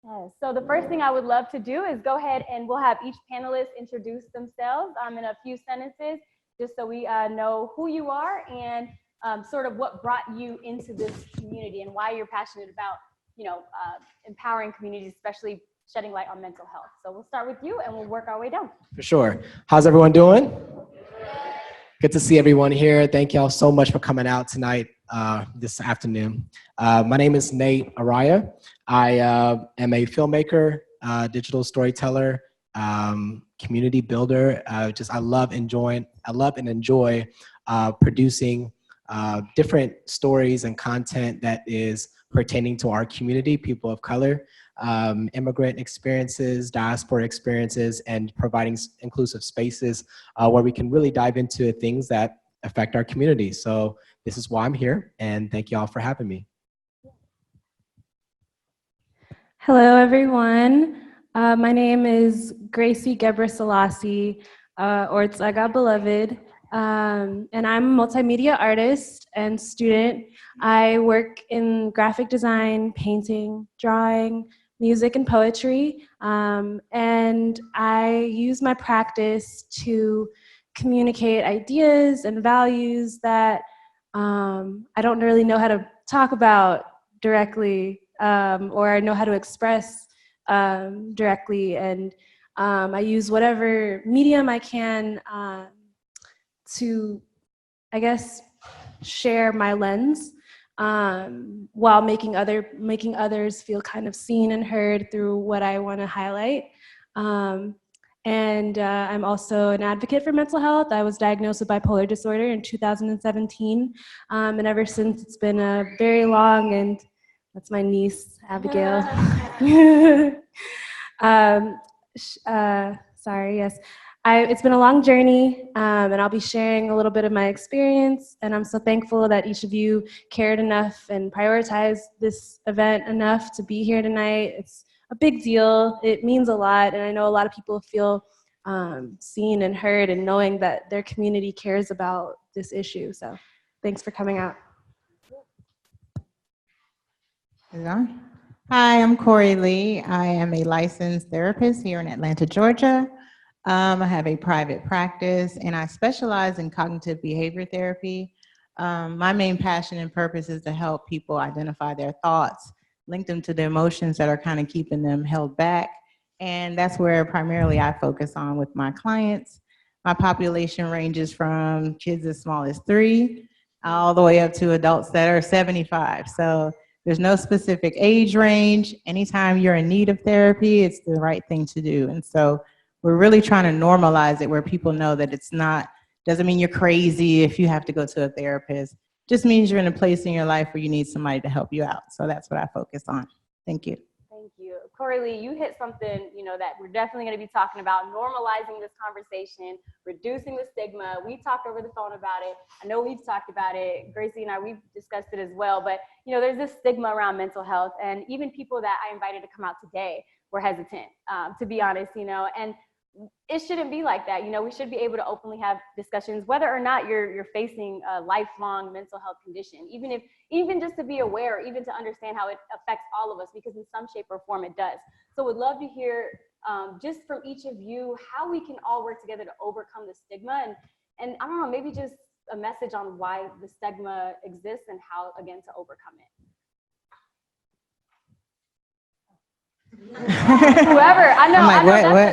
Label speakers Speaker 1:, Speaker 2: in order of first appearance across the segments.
Speaker 1: Yes. So the first thing I would love to do is go ahead and we'll have each panelist introduce themselves in a few sentences, just so we know who you are and sort of what brought you into this community and why you're passionate about, empowering communities, especially shedding light on mental health. So we'll start with you and we'll work our way down.
Speaker 2: For sure. How's everyone doing? Good to see everyone here. Thank y'all so much for coming out tonight, this afternoon. My name is Nate Araya. I am a filmmaker, digital storyteller, community builder. I love and enjoy producing different stories and content that is pertaining to our community, people of color, immigrant experiences, diaspora experiences, and providing inclusive spaces where we can really dive into things that affect our community. So this is why I'm here, and thank you all for having me.
Speaker 3: Hello, everyone. My name is Gracie Gebra Selassie, or Tsega Beloved, and I'm a multimedia artist and student. I work in graphic design, painting, drawing, music, and poetry, and I use my practice to communicate ideas and values that I don't really know how to talk about directly, or I know how to express directly, and I use whatever medium I can to, I guess, share my lens while making others feel kind of seen and heard through what I want to highlight. And I'm also an advocate for mental health. I was diagnosed with bipolar disorder in 2017, and ever since it's been a very long, and that's my niece, Abigail. Sorry, yes. It's been a long journey, and I'll be sharing a little bit of my experience, and I'm so thankful that each of you cared enough and prioritized this event enough to be here tonight. It's a big deal. It means a lot, and I know a lot of people feel seen and heard and knowing that their community cares about this issue. So thanks for coming out.
Speaker 4: Hi, I'm Corey Lee. I am a licensed therapist here in Atlanta, Georgia. I have a private practice, and I specialize in cognitive behavior therapy. My main passion and purpose is to help people identify their thoughts, link them to the emotions that are kind of keeping them held back. And that's where primarily I focus on with my clients. My population ranges from kids as small as 3 all the way up to adults that are 75. So there's no specific age range. Anytime you're in need of therapy, it's the right thing to do. And so we're really trying to normalize it where people know that it's not, doesn't mean you're crazy if you have to go to a therapist. Just means you're in a place in your life where you need somebody to help you out. So that's what I focus on. Thank you.
Speaker 1: Thank you. Corey Lee, you hit something, that we're definitely going to be talking about, normalizing this conversation, reducing the stigma. We talked over the phone about it. I know we've talked about it. Gracie and I, we've discussed it as well. But, there's this stigma around mental health. And even people that I invited to come out today were hesitant, to be honest, and it shouldn't be like that. We should be able to openly have discussions, whether or not you're facing a lifelong mental health condition, even just to be aware, even to understand how it affects all of us, because in some shape or form it does. So would love to hear just from each of you how we can all work together to overcome the stigma, and I don't know, maybe just a message on why the stigma exists and how, again, to overcome it. Whoever, I know,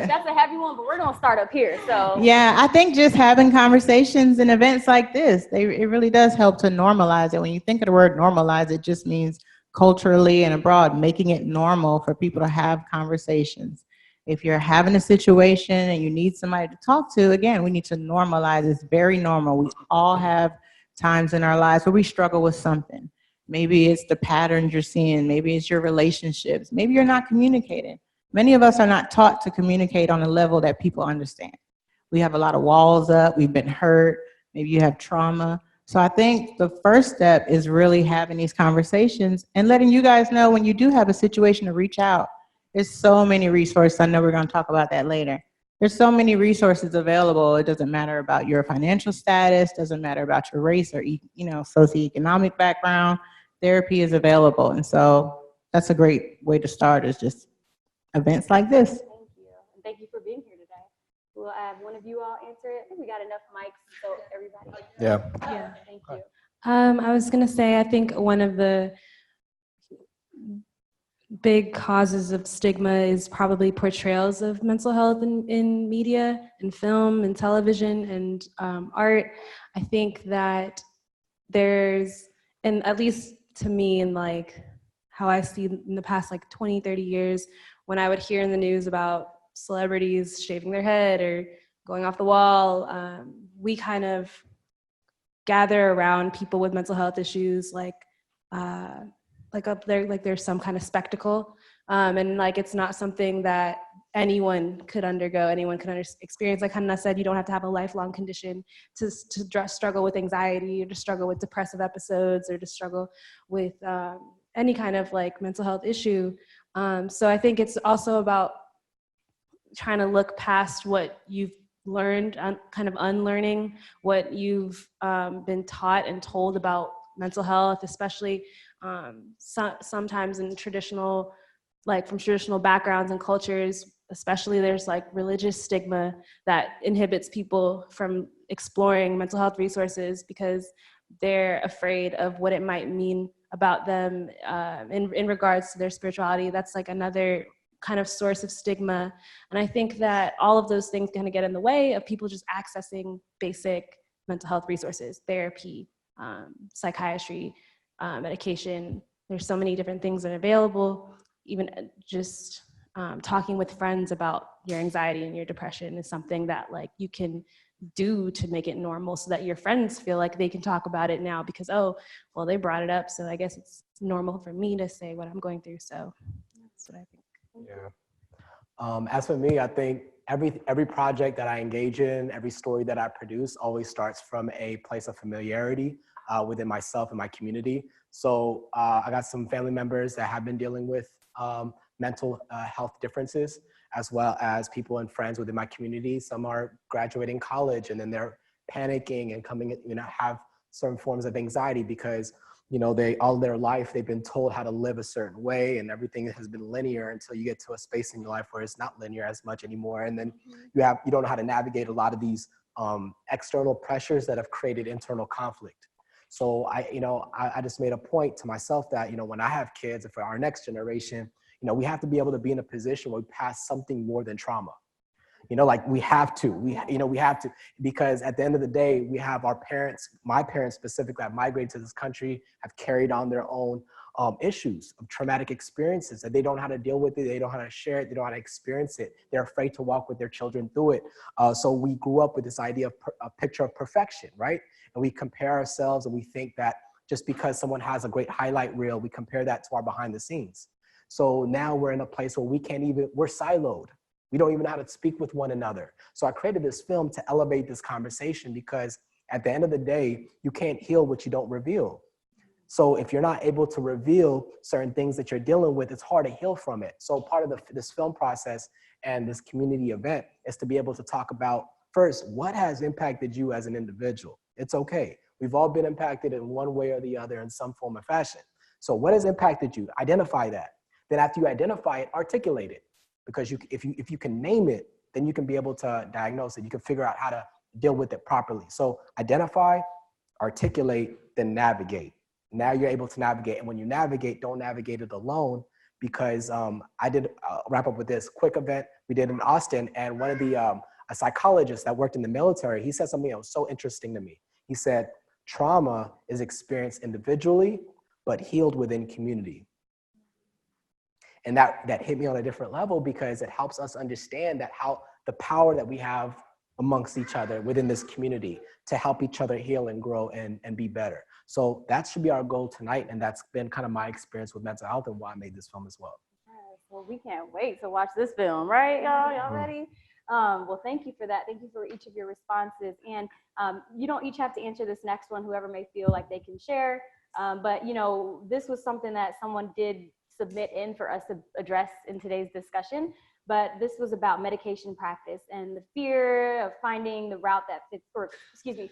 Speaker 1: that's a heavy one, but we're gonna start up here. So
Speaker 4: yeah, I think just having conversations and events like this, it really does help to normalize it. When you think of the word normalize, it just means culturally and abroad, making it normal for people to have conversations. If you're having a situation and you need somebody to talk to, again, we need to normalize. It's very normal. We all have times in our lives where we struggle with something. Maybe it's the patterns you're seeing. Maybe it's your relationships. Maybe you're not communicating. Many of us are not taught to communicate on a level that people understand. We have a lot of walls up. We've been hurt. Maybe you have trauma. So I think the first step is really having these conversations and letting you guys know when you do have a situation to reach out. There's so many resources. I know we're going to talk about that later. There's so many resources available. It doesn't matter about your financial status, doesn't matter about your race or socioeconomic background. Therapy is available. And so that's a great way to start, is just events like this.
Speaker 1: Thank you. And thank you for being here today. We'll have one of you all answer it. I think we got enough mics, so everybody.
Speaker 2: Yeah.
Speaker 3: Yeah.
Speaker 1: Thank you.
Speaker 3: I was gonna say, I think one of the big causes of stigma is probably portrayals of mental health in media and film and television and art. I think that there's, and at least to me, and like how I see in the past like 20, 30 years, when I would hear in the news about celebrities shaving their head or going off the wall, we kind of gather around people with mental health issues up there, like there's some kind of spectacle, and like it's not something that anyone could undergo, anyone could experience. Like Hannah said, you don't have to have a lifelong condition to struggle with anxiety or to struggle with depressive episodes or to struggle with any kind of like mental health issue. So I think it's also about trying to look past what you've learned, kind of unlearning what you've been taught and told about mental health, especially sometimes in traditional, like from traditional backgrounds and cultures, especially there's like religious stigma that inhibits people from exploring mental health resources because they're afraid of what it might mean about them in regards to their spirituality. That's like another kind of source of stigma. And I think that all of those things kind of get in the way of people just accessing basic mental health resources, therapy, psychiatry, medication. There's so many different things that are available. Even just talking with friends about your anxiety and your depression is something that like you can do to make it normal so that your friends feel like they can talk about it now because, oh, well, they brought it up, so I guess it's normal for me to say what I'm going through. So that's what I think.
Speaker 2: Yeah. As for me, I think every project that I engage in, every story that I produce always starts from a place of familiarity within myself and my community. So I got some family members that have been dealing with mental health differences, as well as people and friends within my community. Some are graduating college and then they're panicking and coming, have certain forms of anxiety because all their life they've been told how to live a certain way and everything has been linear until you get to a space in your life where it's not linear as much anymore. And then you don't know how to navigate a lot of these external pressures that have created internal conflict. So I just made a point to myself that, when I have kids and for our next generation, we have to be able to be in a position where we pass something more than trauma. Like we have to, because at the end of the day, we have our parents, my parents specifically, have migrated to this country, have carried on their own issues of traumatic experiences that they don't know how to deal with it. They don't know how to share it. They don't know how to experience it. They're afraid to walk with their children through it. So we grew up with this idea of a picture of perfection, right? And we compare ourselves and we think that just because someone has a great highlight reel, we compare that to our behind the scenes. So now we're in a place where we're siloed. We don't even know how to speak with one another. So I created this film to elevate this conversation because at the end of the day, you can't heal what you don't reveal. So if you're not able to reveal certain things that you're dealing with, it's hard to heal from it. So part of this film process and this community event is to be able to talk about, first, what has impacted you as an individual? It's okay. We've all been impacted in one way or the other in some form or fashion. So what has impacted you? Identify that. Then after you identify it, articulate it. Because if you can name it, then you can be able to diagnose it. You can figure out how to deal with it properly. So identify, articulate, then navigate. Now you're able to navigate. And when you navigate, don't navigate it alone, because I did wrap up with this quick event we did in Austin. And one of the a psychologist that worked in the military, he said something that was so interesting to me. He said, trauma is experienced individually, but healed within community. And that hit me on a different level because it helps us understand that how the power that we have amongst each other within this community to help each other heal and grow and be better. So that should be our goal tonight. And that's been kind of my experience with mental health and why I made this film as well.
Speaker 1: Well, we can't wait to watch this film, right, y'all? Y'all ready? Well, thank you for that. Thank you for each of your responses. And you don't each have to answer this next one, whoever may feel like they can share. But, this was something that someone did submit in for us to address in today's discussion. But this was about medication practice and the fear of finding the route that fits,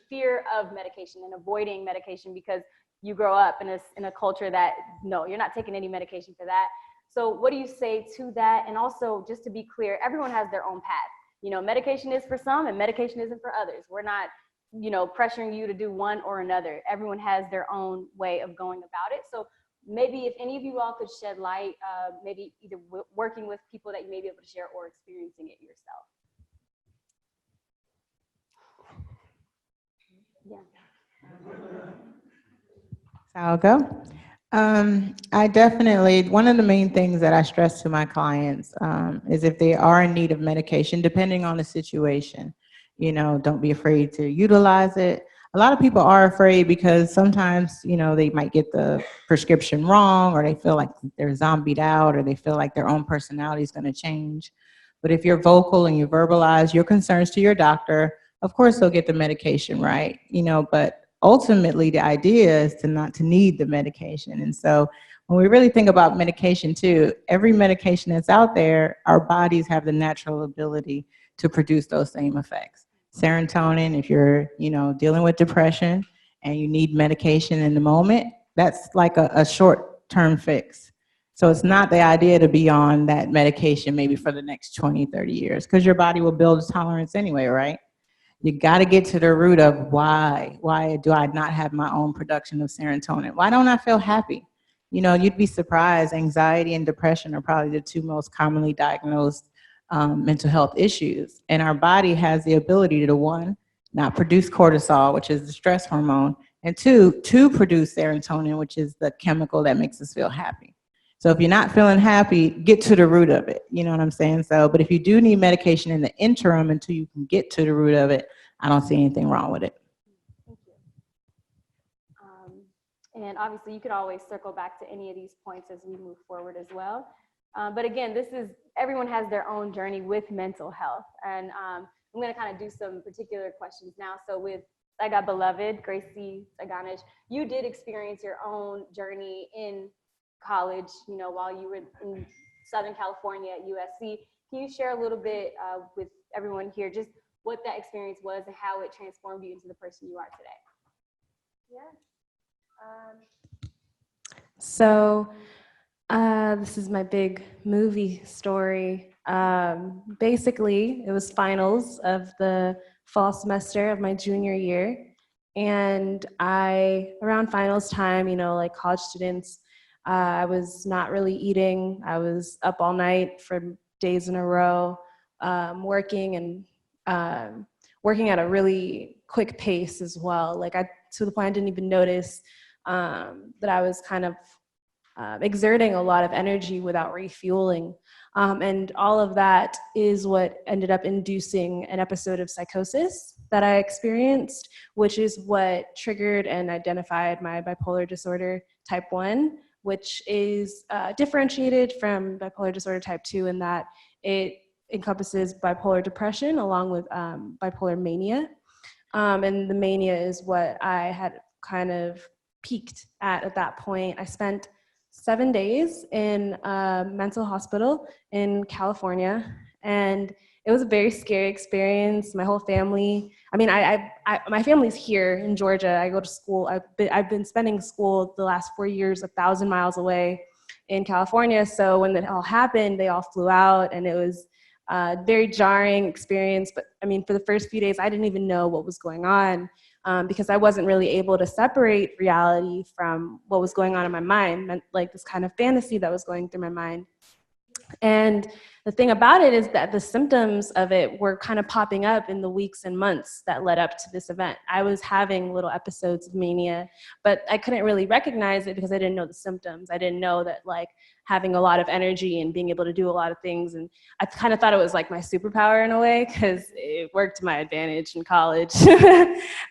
Speaker 1: fear of medication and avoiding medication because you grow up in a culture that, no, you're not taking any medication for that. So what do you say to that? And also, just to be clear, everyone has their own path. You know, medication is for some and medication isn't for others. We're not, you know, pressuring you to do one or another. Everyone has their own way of going about it. So maybe if any of you all could shed light, maybe either working with people that you may be able to share or experiencing it yourself. Yeah.
Speaker 4: So I'll go. I definitely, one of the main things that I stress to my clients is if they are in need of medication, depending on the situation, you know, don't be afraid to utilize it. A lot of people are afraid because sometimes, you know, they might get the prescription wrong, or they feel like they're zombied out, or they feel like their own personality is going to change. But if you're vocal and you verbalize your concerns to your doctor, of course they'll get the medication right, you know, but ultimately the idea is to not to need the medication. And so when we really think about medication too, every medication that's out there, our bodies have the natural ability to produce those same effects. Serotonin, if you're, you know, dealing with depression and you need medication in the moment, that's like a short-term fix. So it's not the idea to be on that medication maybe for the next 20, 30 years, because your body will build a tolerance anyway, right? You got to get to the root of why do I not have my own production of serotonin? Why don't I feel happy? You know, you'd be surprised. Anxiety and depression are probably the two most commonly diagnosed mental health issues. And our body has the ability to, one, not produce cortisol, which is the stress hormone, and two, to produce serotonin, which is the chemical that makes us feel happy. So if you're not feeling happy, get to the root of it. You know what I'm saying? So, but if you do need medication in the interim until you can get to the root of it, I don't see anything wrong with it.
Speaker 1: Thank you. And obviously, you could always circle back to any of these points as we move forward as well. But again, everyone has their own journey with mental health. And I'm going to kind of do some particular questions now. So with Tsega Beloved, Gracie Tseganish, you did experience your own journey in college, you know, while you were in Southern California at USC. Can you share a little bit with everyone here, just what that experience was and how it transformed you into the person you are today?
Speaker 3: Yeah. So this is my big movie story. Basically, it was finals of the fall semester of my junior year. And around finals time, you know, like college students, I was not really eating. I was up all night for days in a row, working and working at a really quick pace as well. Like to the point I didn't even notice that I was kind of exerting a lot of energy without refueling. And all of that is what ended up inducing an episode of psychosis that I experienced, which is what triggered and identified my bipolar disorder type 1, which is differentiated from bipolar disorder type 2 in that it encompasses bipolar depression along with bipolar mania. And the mania is what I had kind of peaked at that point. I spent 7 days in a mental hospital in California, and it was a very scary experience. My whole family, I mean, my family's here in Georgia. I go to school. I've been spending school the last 4 years 1,000 miles away in California. So when it all happened, they all flew out, and it was a very jarring experience. But I mean, for the first few days, I didn't even know what was going on because I wasn't really able to separate reality from what was going on in my mind, like this kind of fantasy that was going through my mind. And the thing about it is that the symptoms of it were kind of popping up in the weeks and months that led up to this event. I was having little episodes of mania, but I couldn't really recognize it because I didn't know the symptoms. I didn't know that like having a lot of energy and being able to do a lot of things. And I kind of thought it was like my superpower in a way because it worked to my advantage in college.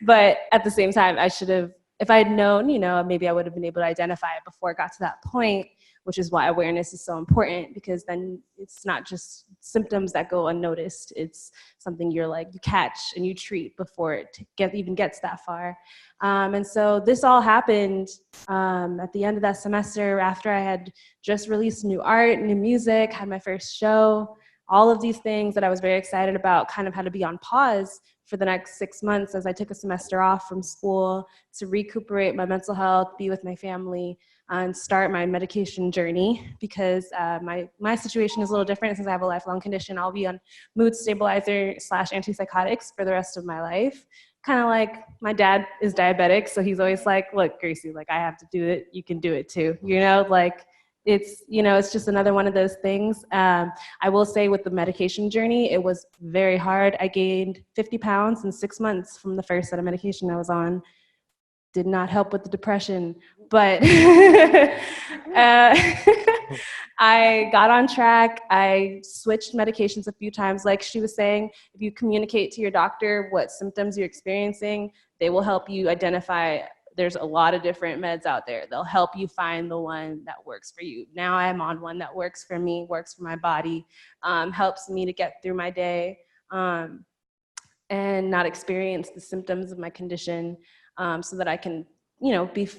Speaker 3: But at the same time, I should have, if I had known, you know, maybe I would have been able to identify it before it got to that point, which is why awareness is so important, because then it's not just symptoms that go unnoticed. It's something you catch and you treat before it even gets that far. And so this all happened at the end of that semester after I had just released new art, new music, had my first show. All of these things that I was very excited about kind of had to be on pause for the next 6 months as I took a semester off from school to recuperate my mental health, be with my family. and start my medication journey because my situation is a little different since I have a lifelong condition. I'll be on mood stabilizer / antipsychotics for the rest of my life. Kind of like my dad is diabetic, so he's always like, look, Gracie, like I have to do it, you can do it too, you know, like it's, you know, it's just another one of those things. I will say with the medication journey, it was very hard. I gained 50 pounds in 6 months from the first set of medication I was on. Did not help with the depression, but I got on track. I switched medications a few times. Like she was saying, if you communicate to your doctor what symptoms you're experiencing, they will help you identify. There's a lot of different meds out there. They'll help you find the one that works for you. Now I'm on one that works for me, works for my body, helps me to get through my day and not experience the symptoms of my condition. So that I can, you know, be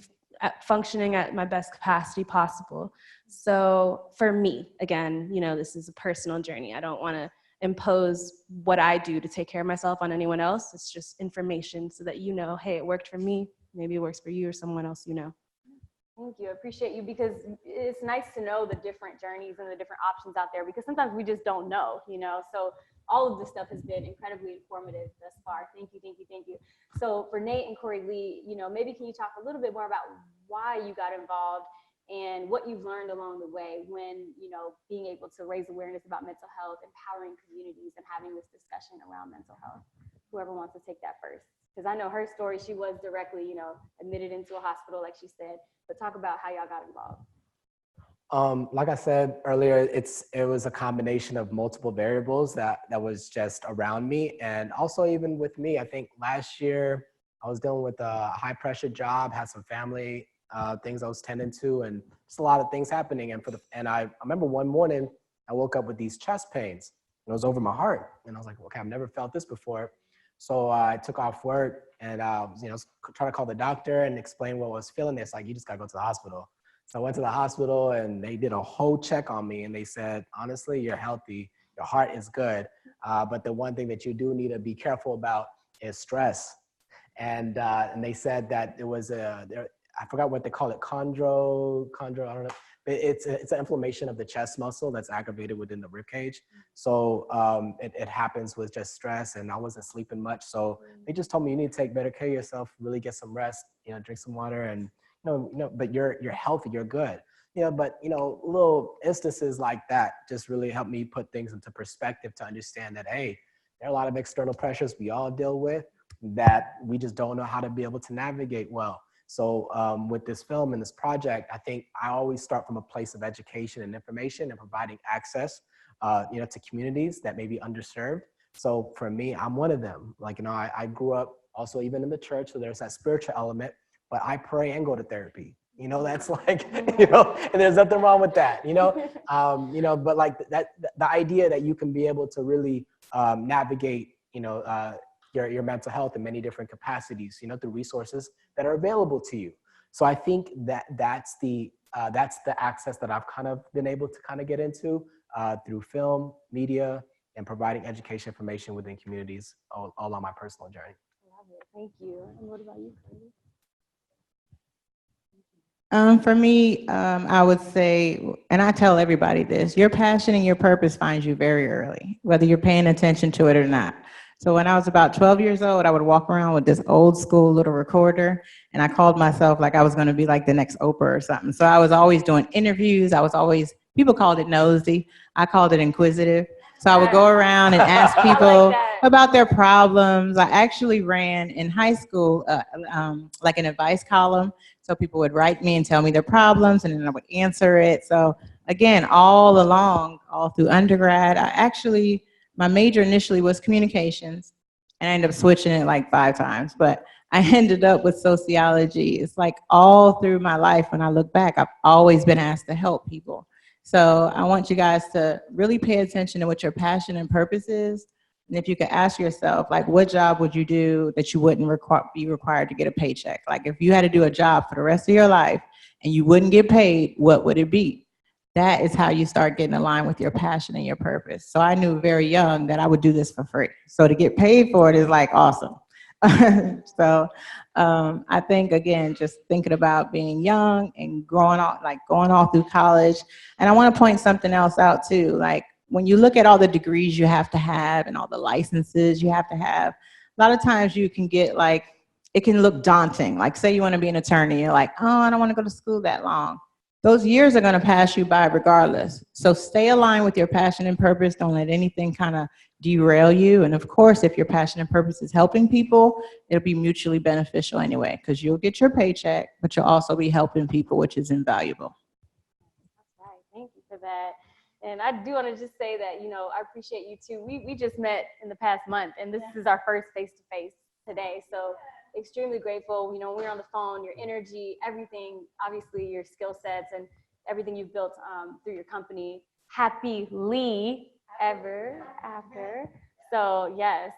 Speaker 3: functioning at my best capacity possible. So for me, again, you know, this is a personal journey. I don't want to impose what I do to take care of myself on anyone else. It's just information so that you know, hey, it worked for me. Maybe it works for you or someone else you know.
Speaker 1: Thank you. I appreciate you because it's nice to know the different journeys and the different options out there because sometimes we just don't know, you know. So all of this stuff has been incredibly informative thus far. Thank you, thank you, thank you. So for Nate and Corey Lee, you know, maybe can you talk a little bit more about why you got involved and what you've learned along the way when, you know, being able to raise awareness about mental health, empowering communities, and having this discussion around mental health. Whoever wants to take that first. Because I know her story, she was directly, you know, admitted into a hospital, like she said, but talk about how y'all got involved.
Speaker 2: Like I said earlier, it was a combination of multiple variables that was just around me. And also even with me, I think last year I was dealing with a high pressure job, had some family things I was tending to, and just a lot of things happening. And I remember one morning I woke up with these chest pains and it was over my heart. And I was like, okay, I've never felt this before. So I took off work and you know, trying to call the doctor and explain what I was feeling. It's like, you just gotta go to the hospital. So I went to the hospital and they did a whole check on me and they said, honestly, you're healthy, your heart is good. But the one thing that you do need to be careful about is stress. And they said that it was I forgot what they call it, chondro, I don't know. It's an inflammation of the chest muscle that's aggravated within the rib cage. So it happens with just stress, and I wasn't sleeping much. So they just told me you need to take better care of yourself, really get some rest, you know, drink some water, and you know, but you're healthy, you're good. You know, but you know, little instances like that just really helped me put things into perspective to understand that, hey, there are a lot of external pressures we all deal with that we just don't know how to be able to navigate well. So with this film and this project, I think I always start from a place of education and information and providing access, you know, to communities that may be underserved. So for me, I'm one of them. Like, you know, I grew up also even in the church, so there's that spiritual element, but I pray and go to therapy. You know, that's like, you know, and there's nothing wrong with that, you know, but like the idea that you can be able to really navigate, you know, your mental health in many different capacities, you know, through resources that are available to you. So I think that's the access that I've kind of been able to kind of get into through film, media, and providing education information within communities all on my personal journey.
Speaker 1: Love it. Thank you. And what about you, Curtis?
Speaker 4: For me, I would say, and I tell everybody this, your passion and your purpose finds you very early, whether you're paying attention to it or not. So when I was about 12 years old, I would walk around with this old school little recorder, and I called myself like I was going to be like the next Oprah or something. So I was always doing interviews. People called it nosy. I called it inquisitive. So I would go around and ask people about their problems. I actually ran in high school like an advice column. So people would write me and tell me their problems, and then I would answer it. So again, all along, all through undergrad, my major initially was communications, and I ended up switching it like 5 times, but I ended up with sociology. It's like all through my life, when I look back, I've always been asked to help people. So I want you guys to really pay attention to what your passion and purpose is. And if you could ask yourself, like, what job would you do that you wouldn't be required to get a paycheck? Like, if you had to do a job for the rest of your life and you wouldn't get paid, what would it be? That is how you start getting aligned with your passion and your purpose. So I knew very young that I would do this for free. So to get paid for it is like awesome. So I think, again, just thinking about being young and going all through college. And I want to point something else out too. Like when you look at all the degrees you have to have and all the licenses you have to have, a lot of times you can get like, it can look daunting. Like say you want to be an attorney, you're like, oh, I don't want to go to school that long. Those years are going to pass you by regardless. So stay aligned with your passion and purpose. Don't let anything kind of derail you. And of course, if your passion and purpose is helping people, it'll be mutually beneficial anyway, because you'll get your paycheck, but you'll also be helping people, which is invaluable.
Speaker 1: That's right. Thank you for that. And I do want to just say that, you know, I appreciate you too. We just met in the past month, and this is our first face-to-face today. So extremely grateful. You know, we're on the phone, your energy, everything, obviously your skill sets and everything you've built through your company. Happily ever after. So yes,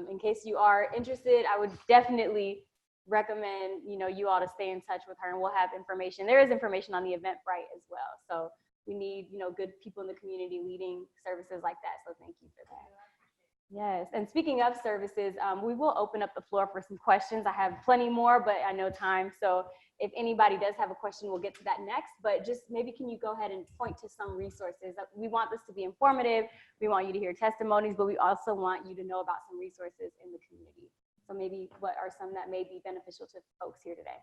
Speaker 1: in case you are interested, I would definitely recommend, you know, you all to stay in touch with her, and we'll have information. There is information on the Eventbrite as well. So we need, you know, good people in the community leading services like that. So thank you for that. Yes, and speaking of services, we will open up the floor for some questions. I have plenty more, but I know time. So if anybody does have a question, we'll get to that next. But just maybe can you go ahead and point to some resources? We want this to be informative. We want you to hear testimonies, but we also want you to know about some resources in the community. So maybe what are some that may be beneficial to folks here today?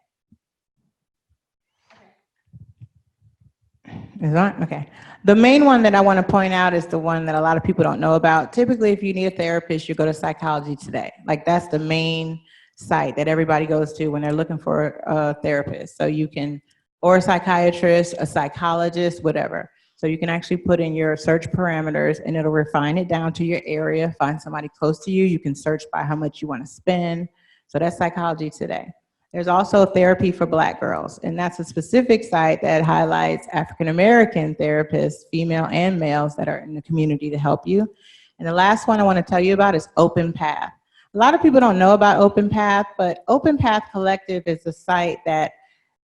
Speaker 4: Is that okay? The main one that I want to point out is the one that a lot of people don't know about. Typically, if you need a therapist, you go to Psychology Today. Like that's the main site that everybody goes to when they're looking for a therapist. So you can, or a psychiatrist, a psychologist, whatever. So you can actually put in your search parameters and it'll refine it down to your area, find somebody close to you. You can search by how much you want to spend. So that's Psychology Today. There's also Therapy for Black Girls, and that's a specific site that highlights African-American therapists, female and males, that are in the community to help you. And the last one I want to tell you about is Open Path. A lot of people don't know about Open Path, but Open Path Collective is a site that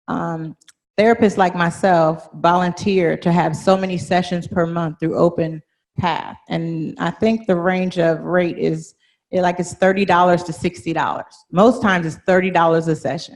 Speaker 4: therapists like myself volunteer to have so many sessions per month through Open Path. And I think the range of rate is it's $30 to $60. Most times it's $30 a session.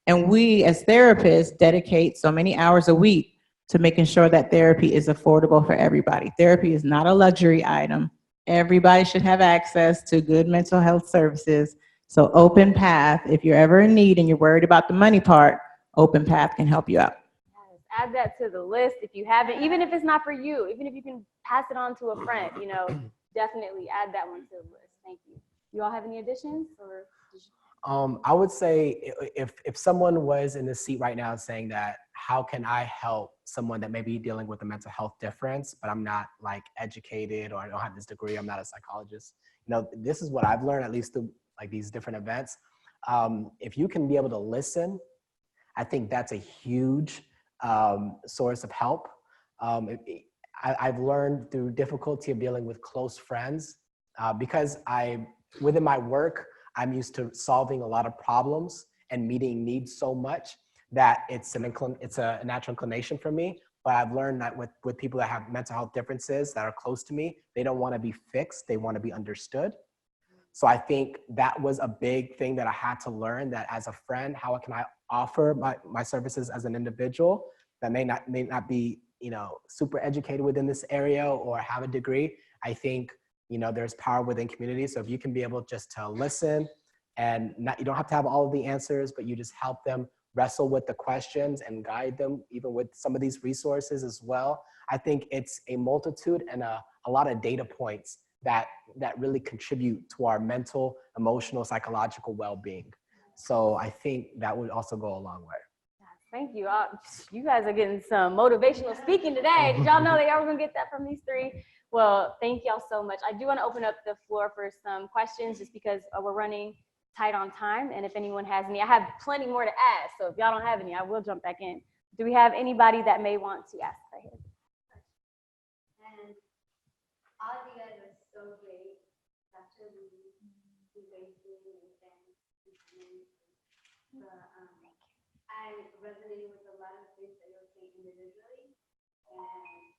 Speaker 4: And we as therapists dedicate so many hours a week to making sure that therapy is affordable for everybody. Therapy is not a luxury item. Everybody should have access to good mental health services. So Open Path, if you're ever in need and you're worried about the money part, Open Path can help you out.
Speaker 1: Yes, add that to the list if you haven't, even if it's not for you, even if you can pass it on to a friend, you know, definitely add that one to the list. Thank you. You all have any additions or?
Speaker 2: I would say if someone was in this seat right now saying that, how can I help someone that may be dealing with a mental health difference, but I'm not like educated or I don't have this degree, I'm not a psychologist. You know, this is what I've learned, at least through like these different events. If you can be able to listen, I think that's a huge source of help. I've learned through difficulty of dealing with close friends because within my work, I'm used to solving a lot of problems and meeting needs so much that it's a natural inclination for me. But I've learned that with people that have mental health differences that are close to me, they don't want to be fixed, they want to be understood. So I think that was a big thing that I had to learn, that as a friend, how can I offer my services as an individual that may not be, you know, super educated within this area or have a degree. I think, you know, there's power within community. So if you can be able just to listen and you don't have to have all of the answers, but you just help them wrestle with the questions and guide them even with some of these resources as well. I think it's a multitude and a lot of data points that really contribute to our mental, emotional, psychological well-being. So I think that would also go a long way.
Speaker 1: Thank you. You guys are getting some motivational speaking today. Did y'all know that y'all were gonna get that from these three? Well, thank y'all so much. I do want to open up the floor for some questions just because we're running tight on time. And if anyone has any, I have plenty more to ask. So if y'all don't have any, I will jump back in. Do we have anybody that may want to ask right here?
Speaker 5: And all of you guys are so great. Dr. Lee, I resonated with a lot of things that you're saying individually. And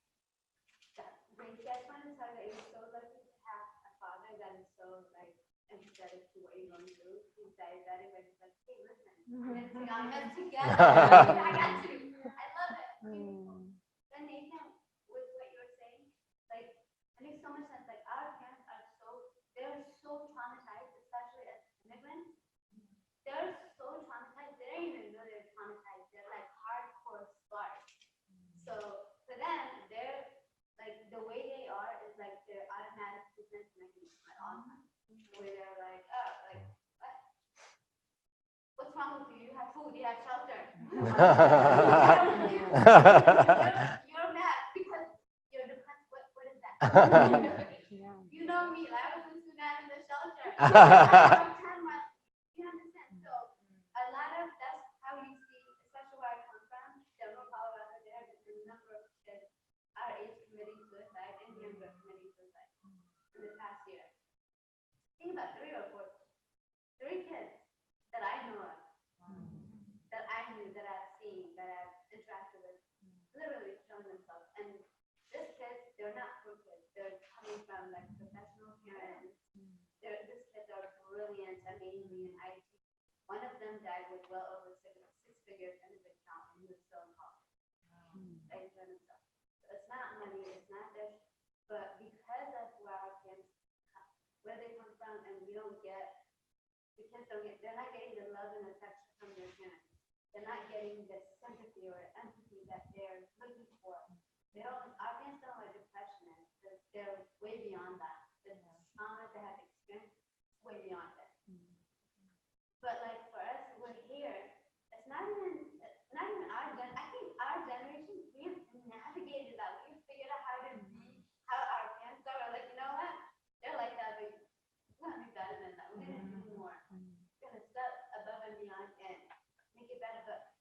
Speaker 5: Gracie, I just wanted to tell you that you're so lucky to have a father that is so like empathetic to what you're going through. He's diabetic, but he's like, hey, Let's sing our hands together. I got to. I love it. And Nathan, with what you were saying, like, it makes so much sense. Like, our parents are they're so traumatized, especially as immigrants. They're so traumatized, they don't even know they're traumatized. They're like hardcore scars. So for them, they're like, the way they are is like their automatic defense mechanism at all times. Where they're like, oh, like, what? What's wrong with you? You have food, you have shelter. You're mad because you're depressed. What is that? You know me, like, I was in Sudan in the shelter. You understand? So a lot of that's how you see, especially where I come from, General Colorado, there have been a number of kids our age committing suicide and younger committing suicide in the past year. Think about 3 kids that I know of, that I knew, that I've seen, that I've interacted with, literally killing themselves. And these kids, they're not poor kids. They're coming from like professional parents. These kids are brilliant, amazing, and IT. One of them died with well over six figures in his account, and he was still in college. Like, himself. So it's not money, it's not this, but because of where our parents, where they come from, and we don't get, the kids don't get, they're not getting the love and affection from their parents. They're not getting the sympathy or empathy that they're looking for. They don't, our parents don't know what depression is. They're way beyond that. The trauma they have experienced is way beyond it. But like for us, we're here. It's not even our I think our generation, we have navigated that. We have figured out how to be how our parents are. We're like, you know what? They're like that, but we're gonna be better than that. We're gonna do more. We're gonna step above and beyond and make it better. But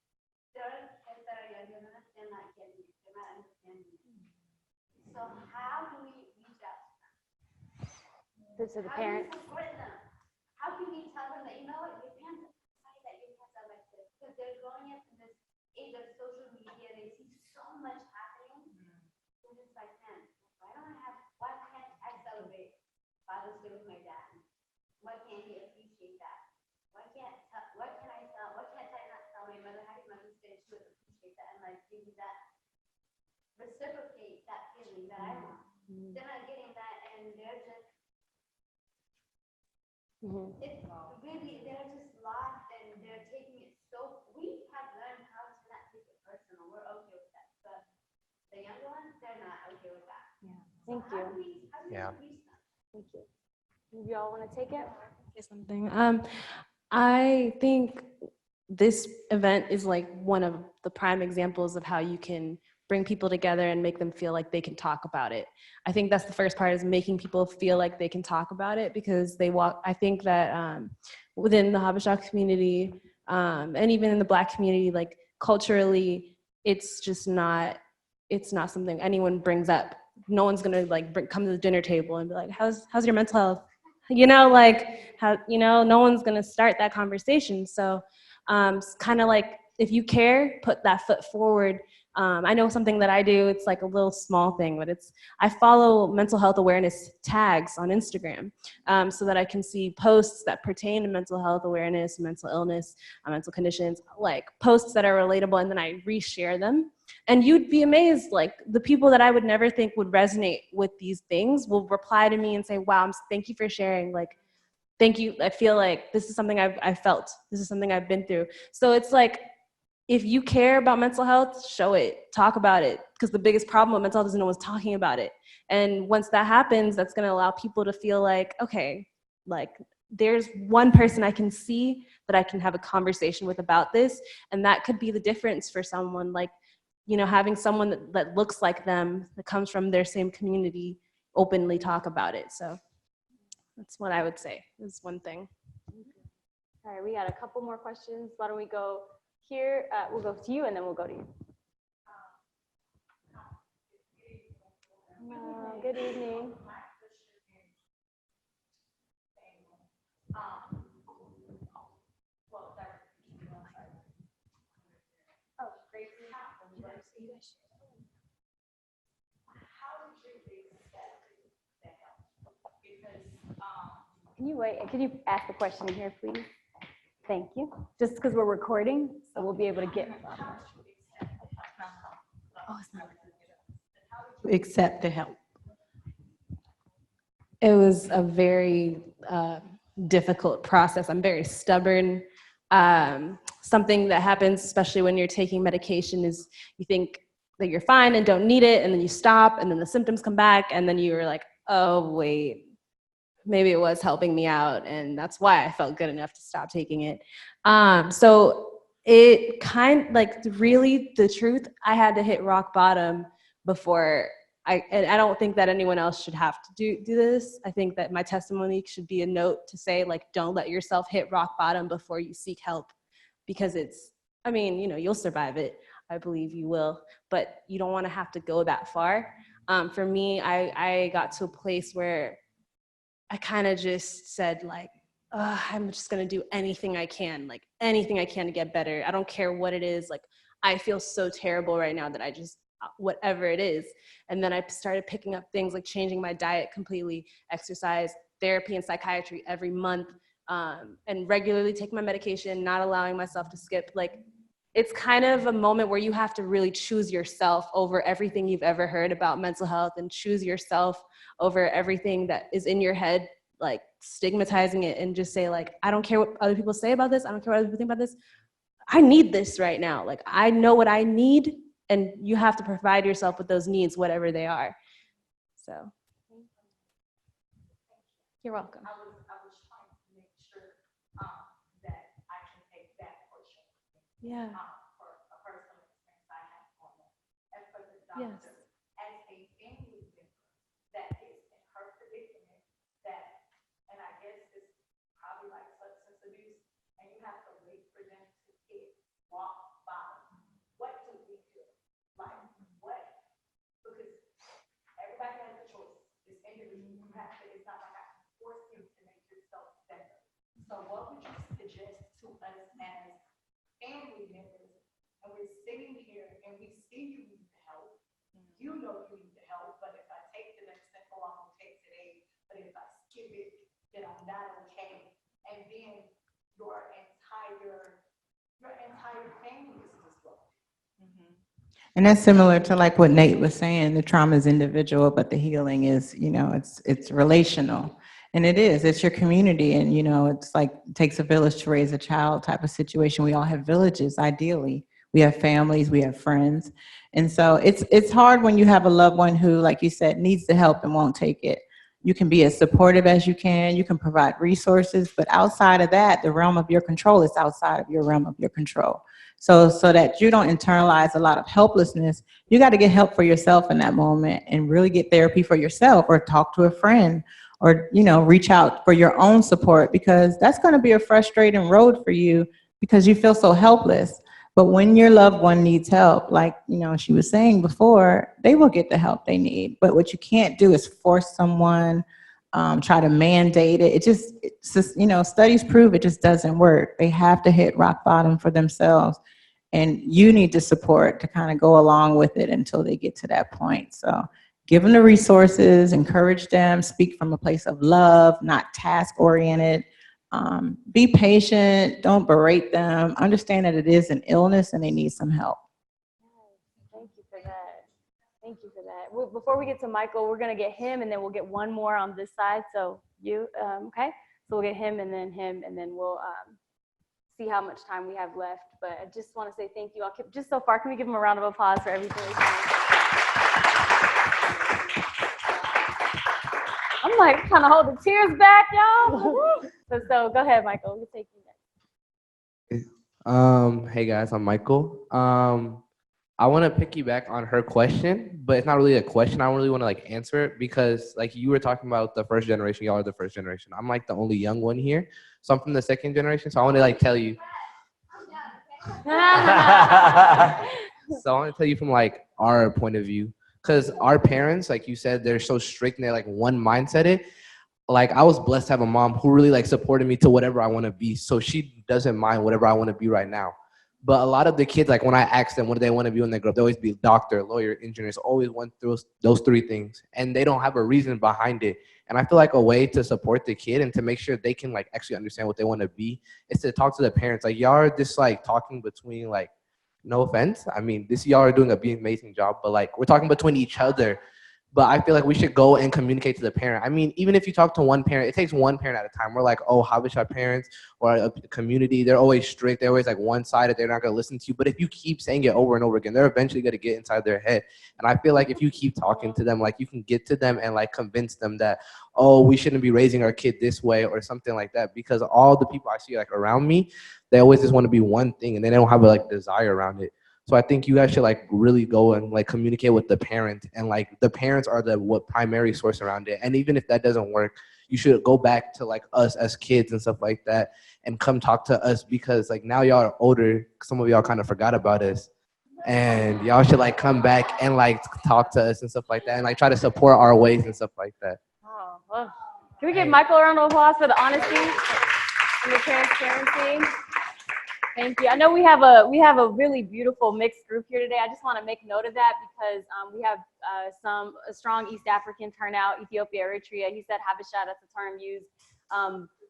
Speaker 5: there are kids that are younger than us, they're not getting it. They're not understanding it. So how do we reach out to them?
Speaker 1: To the parents.
Speaker 5: How do we support them? How can we tell them that, you know what, your parents, sorry that your parents are like this, because they're growing up in this age of social media, they see so much happening. They're just like, man, why can't I celebrate Father's Day with my dad? Why can't he appreciate that? Why can't I not tell my mother happy Mother's Day? She would appreciate that and like give me that, reciprocate that feeling that I want. They're not getting that, and they're just, it's really, they're just lost and they're taking it so, we have learned how to not take it personal. We're okay with that. But the younger ones, they're not okay with that.
Speaker 1: Yeah.
Speaker 5: So
Speaker 1: Thank you.
Speaker 5: How do we reach them?
Speaker 1: Thank you. You all want to take it?
Speaker 3: Say something. I think this event is like one of the prime examples of how you can bring people together and make them feel like they can talk about it. I think that's the first part, is making people feel like they can talk about it, because I think that within the Habesha community and even in the Black community, like culturally, it's just not, it's not something anyone brings up. No one's gonna like come to the dinner table and be like, how's your mental health? You know, like how, you know, no one's gonna start that conversation. So it's kind of like, if you care, put that foot forward. I know something that I do, it's like a little small thing, but I follow mental health awareness tags on Instagram so that I can see posts that pertain to mental health awareness, mental illness, mental conditions, like posts that are relatable, and then I reshare them. And you'd be amazed, like the people that I would never think would resonate with these things will reply to me and say, wow, thank you for sharing. Like, thank you. I feel like this is something I've felt. This is something I've been through. So it's like, if you care about mental health, show it, talk about it. Because the biggest problem with mental health is no one's talking about it. And once that happens, that's gonna allow people to feel like, okay, like there's one person I can see that I can have a conversation with about this. And that could be the difference for someone, like, you know, having someone that looks like them, that comes from their same community, openly talk about it. So that's what I would say is one thing.
Speaker 1: All right, we got a couple more questions. Why don't we go here? We'll go to you and then we'll go to you. Good evening. Can you wait? Can you ask the question here, please? Thank you. Just because we're recording, so we'll be able to get. Oh, it's not.
Speaker 4: Accept the help.
Speaker 3: It was a very difficult process. I'm very stubborn. Something that happens, especially when you're taking medication, is you think that you're fine and don't need it, and then you stop, and then the symptoms come back, and then you're like, oh, wait, maybe it was helping me out, and that's why I felt good enough to stop taking it. So it really, the truth, I had to hit rock bottom before and I don't think that anyone else should have to do this. I think that my testimony should be a note to say, like, don't let yourself hit rock bottom before you seek help, because you'll survive it. I believe you will, but you don't want to have to go that far. For me, I got to a place where I kind of just said, like, I'm just going to do anything I can to get better. I don't care what it is. Like, I feel so terrible right now that I just, whatever it is. And then I started picking up things like changing my diet completely, exercise, therapy, and psychiatry every month, and regularly take my medication, not allowing myself to skip. Like, it's kind of a moment where you have to really choose yourself over everything you've ever heard about mental health, and choose yourself over everything that is in your head, like stigmatizing it, and just say, like, I don't care what other people say about this. I don't care what other people think about this. I need this right now. Like, I know what I need, and you have to provide yourself with those needs, whatever they are. So, you're welcome.
Speaker 6: I was trying to make sure that I can take that portion.
Speaker 3: Yeah.
Speaker 6: For a personal experience I have on that. As for the doctor,
Speaker 3: Yes.
Speaker 6: as a family member that is in her predicament, that, and I guess it's probably like substance abuse, and you have to wait for them to hit rock bottom. What do we do? Like, what? Because everybody has a choice. It's individual. You have to, it's not like I can force you to make yourself better. So what would you suggest to us as family members, and we're sitting here and we see you need the help, you know you need the help, but if I take the next step, I'm gonna take today, but if I skip it, then I'm not okay. And then your entire family is disrupted.
Speaker 4: And that's similar to like what Nate was saying, the trauma is individual, but the healing is, it's relational. And it is, it's your community. And, it's like, it takes a village to raise a child type of situation. We all have villages, ideally. We have families, we have friends. And so it's hard when you have a loved one who, like you said, needs the help and won't take it. You can be as supportive as you can provide resources, but outside of that, the realm of your control is outside of your realm of your control. So that you don't internalize a lot of helplessness, you got to get help for yourself in that moment and really get therapy for yourself, or talk to a friend, or, reach out for your own support, because that's going to be a frustrating road for you because you feel so helpless. But when your loved one needs help, like, she was saying before, they will get the help they need. But what you can't do is force someone, try to mandate it. It's just, studies prove it just doesn't work. They have to hit rock bottom for themselves. And you need to support to kind of go along with it until they get to that point. So give them the resources, encourage them, speak from a place of love, not task-oriented. Be patient, don't berate them. Understand that it is an illness and they need some help.
Speaker 1: Thank you for that. Thank you for that. Well, before we get to Michael, we're going to get him, and then we'll get one more on this side. So you, okay? So we'll get him, and then we'll see how much time we have left. But I just want to say thank you all. Just so far, can we give him a round of applause for everything we've done? I'm like trying to hold the tears back, y'all. So go ahead, Michael. We'll take you next.
Speaker 7: Hey guys, I'm Michael. I want to piggyback on her question, but it's not really a question. I don't really want to like answer it, because like you were talking about the first generation, y'all are the first generation. I'm like the only young one here, so I'm from the second generation. So I want to like tell you. So I want to tell you from like our point of view, because our parents, like you said, they're so strict and they're like one mindset. It like I was blessed to have a mom who really like supported me to whatever I want to be. So she doesn't mind whatever I want to be right now. But a lot of the kids, like when I ask them what do they want to be when they grow up, they always be doctor, lawyer, engineers, always want those three things. And they don't have a reason behind it. And I feel like a way to support the kid and to make sure they can like actually understand what they want to be is to talk to the parents. Like y'all are just like talking between like, no offense. I mean, y'all are doing a amazing job, but like we're talking between each other. But I feel like we should go and communicate to the parent. I mean, even if you talk to one parent, it takes one parent at a time. We're like, oh, Habesha parents or a community, they're always strict. They're always like one-sided. They're not going to listen to you. But if you keep saying it over and over again, they're eventually going to get inside their head. And I feel like if you keep talking to them, like you can get to them and like convince them that, oh, we shouldn't be raising our kid this way or something like that. Because all the people I see like around me, they always just want to be one thing and they don't have a like desire around it. So I think you guys should like really go and like communicate with the parent, and like the parents are the primary source around it. And even if that doesn't work, you should go back to like us as kids and stuff like that and come talk to us, because like now y'all are older. Some of y'all kind of forgot about us, and y'all should like come back and like talk to us and stuff like that and like try to support our ways and stuff like that.
Speaker 1: Oh, well, can we give Michael a round of applause for the honesty and the transparency? Thank you. I know we have a really beautiful mixed group here today. I just want to make note of that because we have a strong East African turnout, Ethiopia, Eritrea. He said Habesha, that's a term used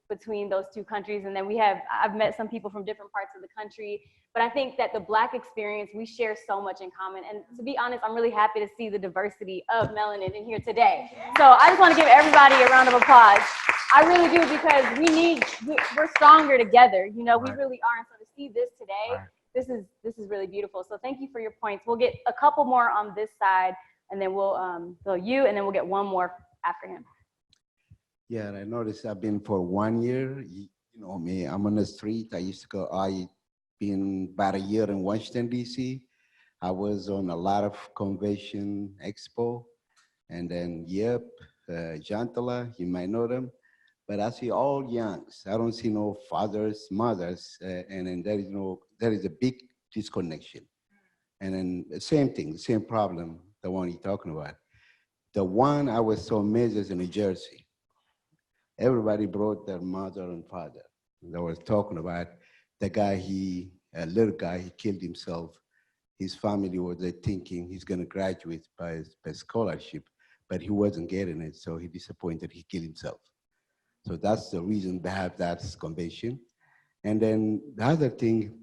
Speaker 1: between those two countries. And then I've met some people from different parts of the country. But I think that the Black experience, we share so much in common. And to be honest, I'm really happy to see the diversity of melanin in here today. So I just want to give everybody a round of applause. I really do, because we're stronger together. You know, we really are. And so to see this today, this is really beautiful. So thank you for your points. We'll get a couple more on this side, and then we'll go you, and then we'll get one more after him.
Speaker 8: Yeah, and I noticed I've been for 1 year. You know me, I'm on the street. I been about a year in Washington, D.C. I was on a lot of convention expo, and then Jantala, you might know them. But I see all youngs. I don't see no fathers, mothers, and then there is a big disconnection. And then the same thing, the same problem, the one you're talking about. The one I was so amazed is in New Jersey. Everybody brought their mother and father. They were talking about the guy, a little guy, he killed himself. His family was thinking he's gonna graduate by scholarship, but he wasn't getting it, so he disappointed, he killed himself. So that's the reason they have that convention. And then the other thing,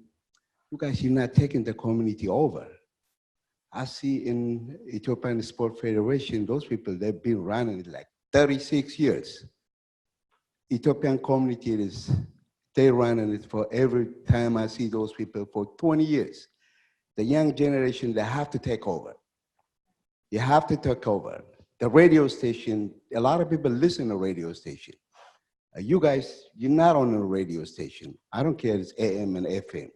Speaker 8: you guys, you're not taking the community over. I see in Ethiopian Sport Federation, those people, they've been running it like 36 years. Ethiopian community they running it for every time I see those people for 20 years. The young generation, they have to take over. You have to take over. The radio station, a lot of people listen to radio station. You guys, you're not on a radio station. I don't care if it's AM and FM.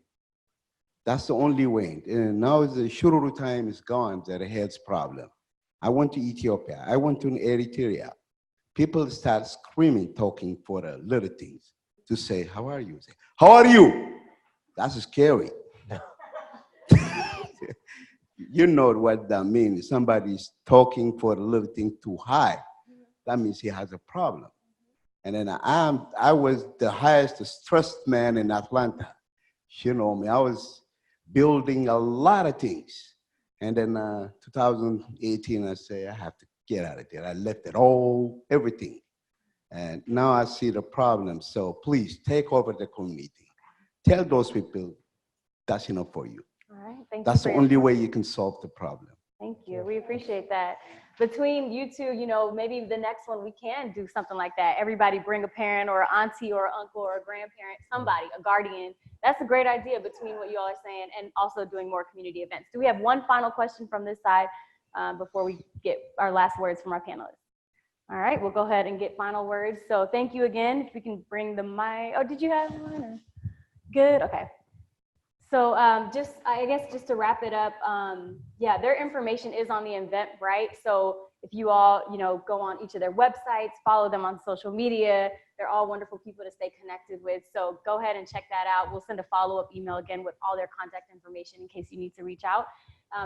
Speaker 8: That's the only way. And now the shururu time is gone, that a health problem. I went to Ethiopia. I went to Eritrea. People start screaming, talking for the little things to say, how are you? Say, how are you? That's scary. You know what that means. Somebody's talking for a little thing too high. That means he has a problem. And then I was the highest stressed man in Atlanta. You know me, I was building a lot of things. And then 2018, I say, I have to get out of there. I left it all, everything. And now I see the problem. So please take over the community. Tell those people that's enough for you.
Speaker 1: All right, thank you.
Speaker 8: That's the only way you can solve the problem.
Speaker 1: Thank you. We appreciate that. Between you two, you know, maybe the next one we can do something like that. Everybody bring a parent or an auntie or an uncle or a grandparent, somebody, a guardian. That's a great idea between what you all are saying and also doing more community events. Do we have one final question from this side before we get our last words from our panelists? All right, we'll go ahead and get final words. So thank you again. If we can bring the mic. Oh, did you have one? Or? Good, okay. So I guess just to wrap it up, yeah, their information is on the Eventbrite. So if you all, go on each of their websites, follow them on social media, they're all wonderful people to stay connected with. So go ahead and check that out. We'll send a follow-up email again with all their contact information in case you need to reach out.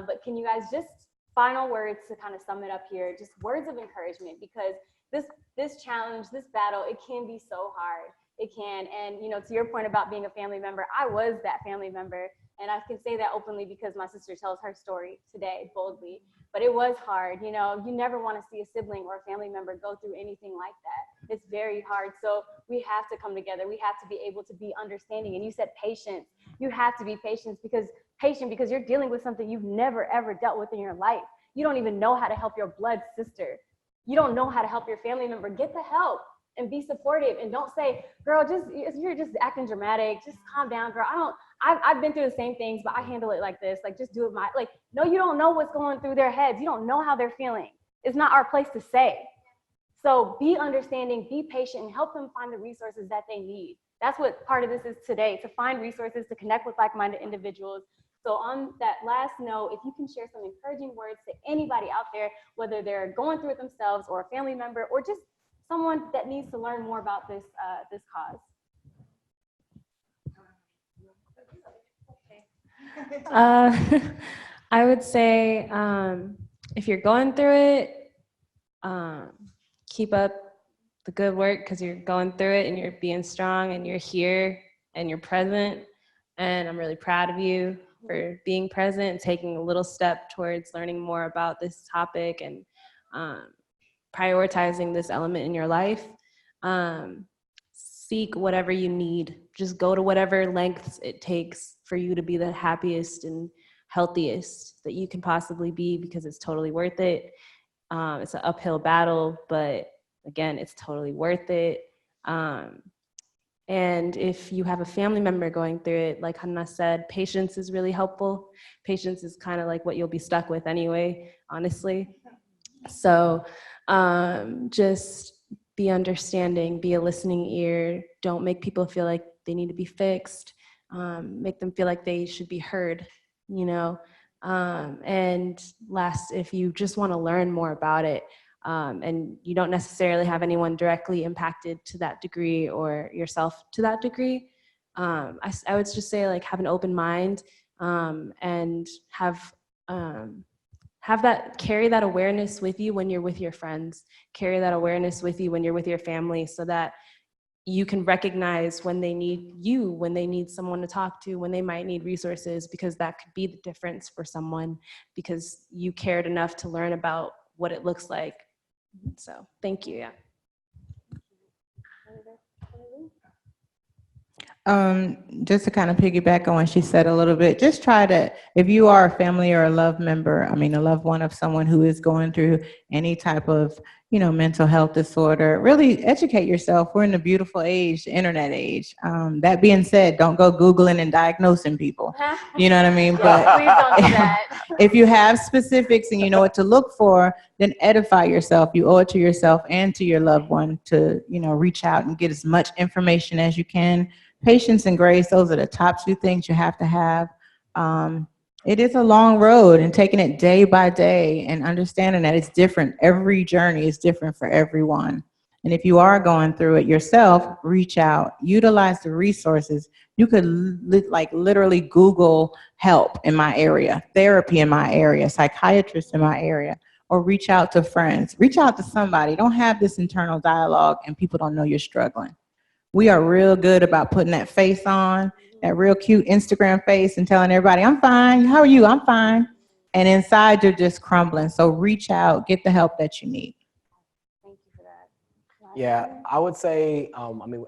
Speaker 1: But can you guys just final words to kind of sum it up here, just words of encouragement, because this challenge, this battle, it can be so hard. It can. And, to your point about being a family member, I was that family member. And I can say that openly because my sister tells her story today boldly. But it was hard. You know, you never want to see a sibling or a family member go through anything like that. It's very hard. So we have to come together. We have to be able to be understanding. And you said patience. You have to be patient because you're dealing with something you've never, ever dealt with in your life. You don't even know how to help your blood sister. You don't know how to help your family member. Get the help and be supportive. And don't say, girl, you're just acting dramatic. Just calm down, girl. I've been through the same things, but I handle it like this. Like, just do it no, you don't know what's going through their heads. You don't know how they're feeling. It's not our place to say. So be understanding, be patient, and help them find the resources that they need. That's what part of this is today, to find resources, to connect with like-minded individuals. So on that last note, if you can share some encouraging words to anybody out there, whether they're going through it themselves or a family member or just someone that needs to learn more about this cause.
Speaker 3: I would say if you're going through it, keep up the good work because you're going through it and you're being strong and you're here and you're present. And I'm really proud of you for being present and taking a little step towards learning more about this topic and prioritizing this element in your life. Seek whatever you need. Just go to whatever lengths it takes for you to be the happiest and healthiest that you can possibly be, because it's totally worth it. It's an uphill battle, but again, it's totally worth it. And if you have a family member going through it, like Hannah said, patience is really helpful. Patience is kind of like what you'll be stuck with anyway, honestly. So just be understanding, be a listening ear. Don't make people feel like they need to be fixed. Make them feel like they should be heard, you know. And last, if you just want to learn more about it, and you don't necessarily have anyone directly impacted to that degree or yourself to that degree, I would just say, like, have an open mind, and carry that awareness with you when you're with your friends, carry that awareness with you when you're with your family, so that you can recognize when they need you, when they need someone to talk to, when they might need resources, because that could be the difference for someone, because you cared enough to learn about what it looks like. So thank you. Yeah.
Speaker 4: Just to kind of piggyback on what she said a little bit, just try to, if you are a family or a loved one of someone who is going through any type of, mental health disorder, really educate yourself. We're in the beautiful age, the internet age. That being said, don't go Googling and diagnosing people. You know what I mean? But
Speaker 1: please don't do that.
Speaker 4: if you have specifics and you know what to look for, then edify yourself. You owe it to yourself and to your loved one to, reach out and get as much information as you can. Patience and grace, those are the top two things you have to have. It is a long road, and taking it day by day and understanding that it's different. Every journey is different for everyone. And if you are going through it yourself, reach out, utilize the resources. You could literally Google help in my area, therapy in my area, psychiatrist in my area, or reach out to friends. Reach out to somebody. Don't have this internal dialogue and people don't know you're struggling. We are real good about putting that face on, that real cute Instagram face, and telling everybody, I'm fine. How are you? I'm fine. And inside, you're just crumbling. So reach out, get the help that you need.
Speaker 1: Thank you for that.
Speaker 2: Yeah, I would say,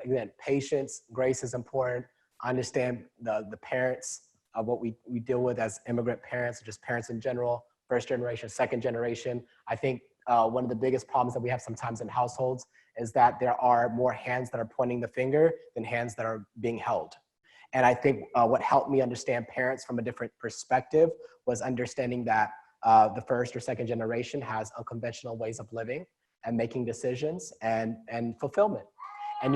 Speaker 2: again, patience, grace is important. Understand the parents of what we deal with as immigrant parents, or just parents in general, first generation, second generation. I think one of the biggest problems that we have sometimes in households is that there are more hands that are pointing the finger than hands that are being held. And I think what helped me understand parents from a different perspective was understanding that the first or second generation has unconventional ways of living and making decisions and fulfillment. And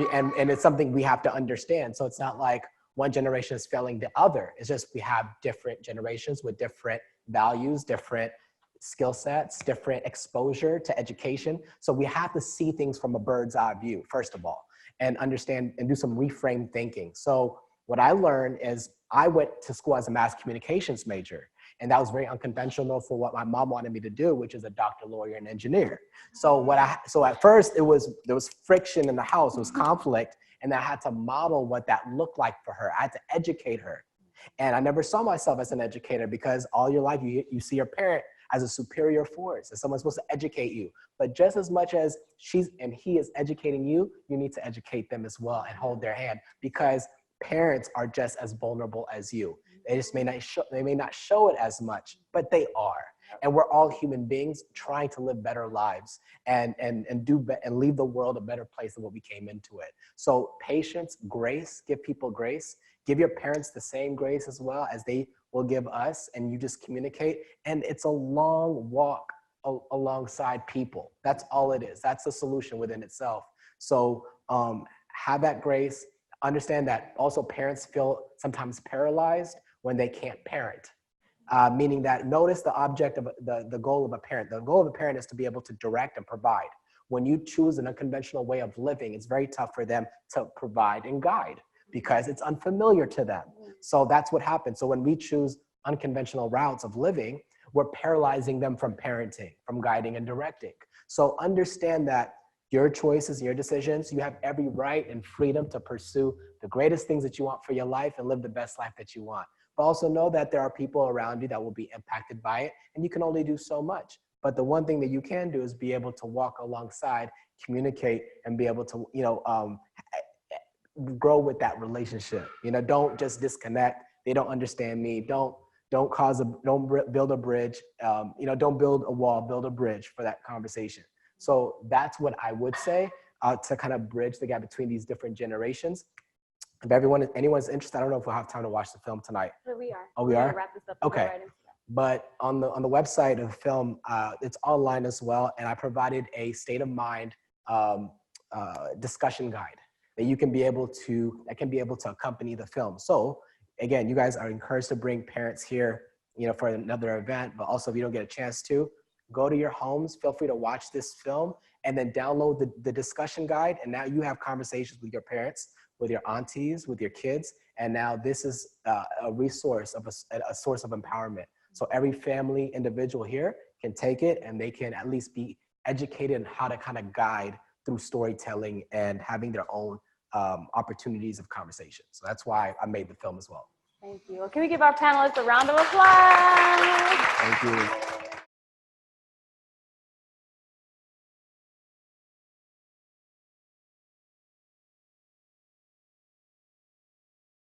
Speaker 2: it's something we have to understand. So it's not like one generation is failing the other. It's just we have different generations with different values, different skill sets, different exposure to education. So we have to see things from a bird's eye view, first of all, and understand and do some reframe thinking. So what I learned is I went to school as a mass communications major, and that was very unconventional for what my mom wanted me to do, which is a doctor, lawyer, and engineer. So at first there was friction in the house, it was conflict, and I had to model what that looked like for her. I had to educate her. And I never saw myself as an educator because all your life you see your parent as a superior force, as someone supposed to educate you. But just as much as he is educating you, you need to educate them as well and hold their hand, because parents are just as vulnerable as you. They just may not show it as much, but they are. And we're all human beings trying to live better lives and leave the world a better place than what we came into it. So patience, grace, give people grace. Give your parents the same grace as well as they will give us, and you just communicate. And it's a long walk alongside people. That's all it is. That's the solution within itself. So have that grace. Understand that also parents feel sometimes paralyzed when they can't parent. Meaning that notice the object of the goal of a parent. The goal of a parent is to be able to direct and provide. When you choose an unconventional way of living, it's very tough for them to provide and guide because it's unfamiliar to them. So that's what happens. So when we choose unconventional routes of living, we're paralyzing them from parenting, from guiding and directing. So understand that your choices, your decisions, you have every right and freedom to pursue the greatest things that you want for your life and live the best life that you want. But also know that there are people around you that will be impacted by it, and you can only do so much. But the one thing that you can do is be able to walk alongside, communicate, and be able to, grow with that relationship. Don't just disconnect. They don't understand me. Don't build a bridge. Don't build a wall, build a bridge for that conversation. So that's what I would say to kind of bridge the gap between these different generations. If anyone's interested, I don't know if we'll have time to watch the film tonight.
Speaker 1: But we are.
Speaker 2: Oh, we are?
Speaker 1: Wrap this up and go
Speaker 2: Okay.
Speaker 1: right into that.
Speaker 2: But on the website of the film, it's online as well, and I provided a state of mind discussion guide that can be able to accompany the film. So again, you guys are encouraged to bring parents here, for another event. But also, if you don't get a chance to, go to your homes. Feel free to watch this film and then download the discussion guide. And now you have conversations with your parents, with your aunties, with your kids. And now this is a resource of a source of empowerment. So every family individual here can take it and they can at least be educated on how to kind of guide through storytelling and having their own opportunities of conversation. So that's why I made the film as well.
Speaker 1: Thank you. Well, can we give our panelists a round of applause?
Speaker 2: Thank you.